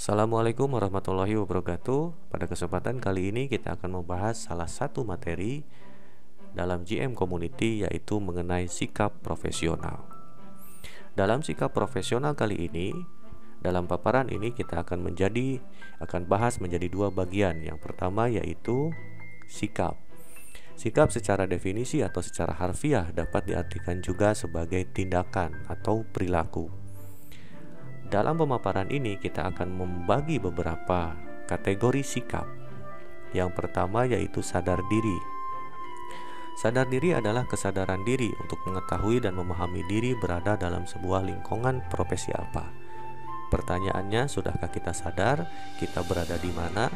Assalamualaikum warahmatullahi wabarakatuh. Pada kesempatan kali ini kita akan membahas salah satu materi dalam GM Community, yaitu mengenai sikap profesional. Dalam sikap profesional kali ini, dalam paparan ini kita akan bahas menjadi dua bagian. Yang pertama yaitu sikap. Sikap secara definisi atau secara harfiah dapat diartikan juga sebagai tindakan atau perilaku. Dalam pemaparan ini kita akan membagi beberapa kategori sikap. Yang pertama yaitu sadar diri. Sadar diri adalah kesadaran diri untuk mengetahui dan memahami diri berada dalam sebuah lingkungan profesi apa. Pertanyaannya, sudahkah kita sadar kita berada di mana?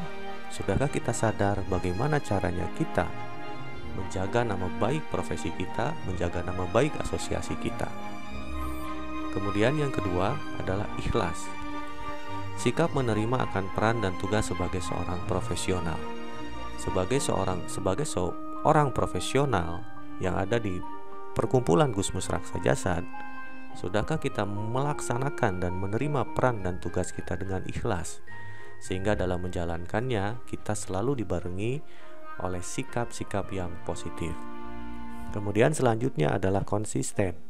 Sudahkah kita sadar bagaimana caranya kita menjaga nama baik profesi kita, menjaga nama baik asosiasi kita? Kemudian yang kedua adalah ikhlas. Sikap menerima akan peran dan tugas sebagai seorang profesional. Sebagai seorang profesional yang ada di perkumpulan Gusmus Raksa Jasad, sudahkah kita melaksanakan dan menerima peran dan tugas kita dengan ikhlas, sehingga dalam menjalankannya kita selalu dibarengi oleh sikap-sikap yang positif. Kemudian selanjutnya adalah konsisten.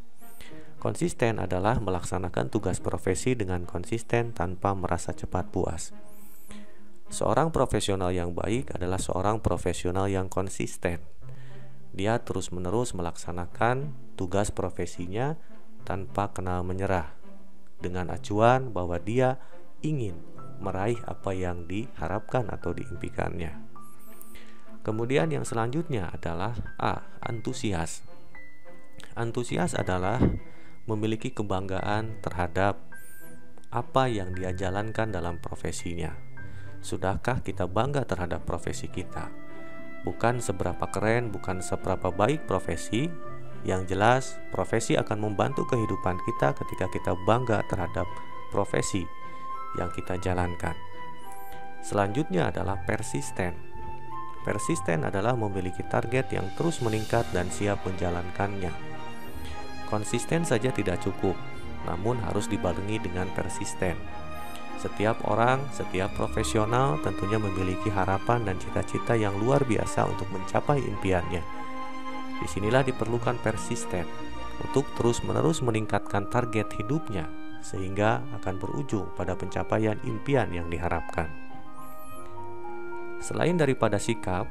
Konsisten adalah melaksanakan tugas profesi dengan konsisten tanpa merasa cepat puas. Seorang profesional yang baik adalah seorang profesional yang konsisten. Dia terus-menerus melaksanakan tugas profesinya tanpa kenal menyerah, dengan acuan bahwa dia ingin meraih apa yang diharapkan atau diimpikannya. Kemudian yang selanjutnya adalah antusias. Antusias adalah memiliki kebanggaan terhadap apa yang dia jalankan dalam profesinya. Sudahkah kita bangga terhadap profesi kita? Bukan seberapa keren, bukan seberapa baik profesi. Yang jelas, profesi akan membantu kehidupan kita ketika kita bangga terhadap profesi yang kita jalankan. Selanjutnya adalah persisten. Persisten adalah memiliki target yang terus meningkat dan siap menjalankannya. Konsisten saja tidak cukup, namun harus dibarengi dengan persisten. Setiap orang, setiap profesional tentunya memiliki harapan dan cita-cita yang luar biasa untuk mencapai impiannya. Disinilah diperlukan persisten untuk terus-menerus meningkatkan target hidupnya, sehingga akan berujung pada pencapaian impian yang diharapkan. Selain daripada sikap,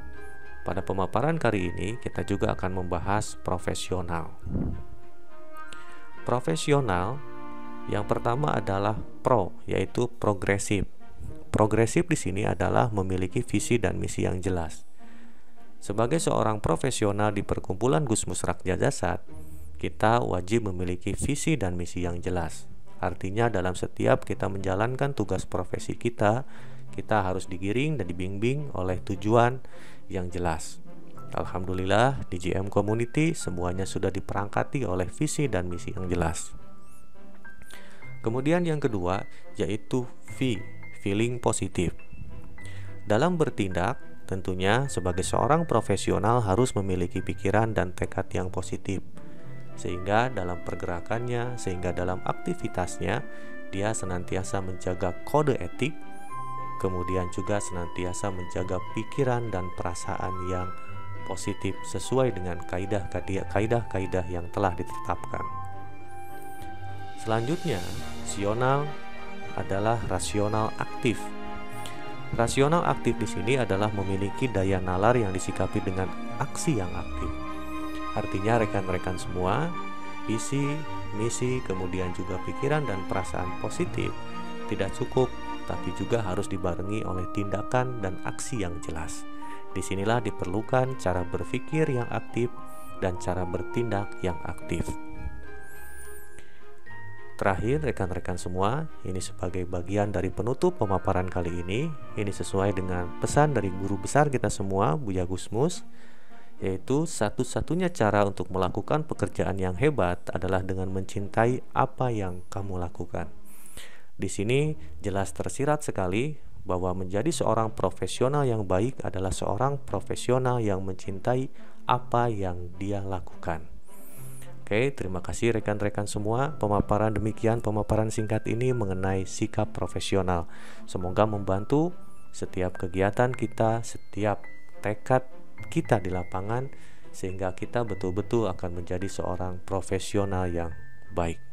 pada pemaparan kali ini kita juga akan membahas profesional. Profesional yang pertama adalah yaitu progresif. Progresif di sini adalah memiliki visi dan misi yang jelas. Sebagai seorang profesional di perkumpulan Gusmus Raksa Jasad, kita wajib memiliki visi dan misi yang jelas. Artinya dalam setiap kita menjalankan tugas profesi kita harus digiring dan dibimbing oleh tujuan yang jelas. Alhamdulillah di GM Community semuanya sudah diperangkati oleh visi dan misi yang jelas. Kemudian yang kedua yaitu feeling positif. Dalam bertindak tentunya sebagai seorang profesional harus memiliki pikiran dan tekad yang positif, sehingga dalam pergerakannya, sehingga dalam aktivitasnya dia senantiasa menjaga kode etik, kemudian juga senantiasa menjaga pikiran dan perasaan yang positif sesuai dengan kaidah-kaidah yang telah ditetapkan. Selanjutnya, adalah rasional aktif. Rasional aktif di sini adalah memiliki daya nalar yang disikapi dengan aksi yang aktif. Artinya rekan-rekan semua, visi, misi, kemudian juga pikiran dan perasaan positif tidak cukup, tapi juga harus dibarengi oleh tindakan dan aksi yang jelas. Disinilah diperlukan cara berpikir yang aktif dan cara bertindak yang aktif. Terakhir rekan-rekan semua, ini sebagai bagian dari penutup pemaparan kali ini. Ini sesuai dengan pesan dari guru besar kita semua, Buya Gusmus, yaitu satu-satunya cara untuk melakukan pekerjaan yang hebat adalah dengan mencintai apa yang kamu lakukan. Di sini jelas tersirat sekali bahwa menjadi seorang profesional yang baik adalah seorang profesional yang mencintai apa yang dia lakukan. Oke, terima kasih rekan-rekan semua. Pemaparan singkat ini mengenai sikap profesional. Semoga membantu setiap kegiatan kita, setiap tekad kita di lapangan, sehingga kita betul-betul akan menjadi seorang profesional yang baik.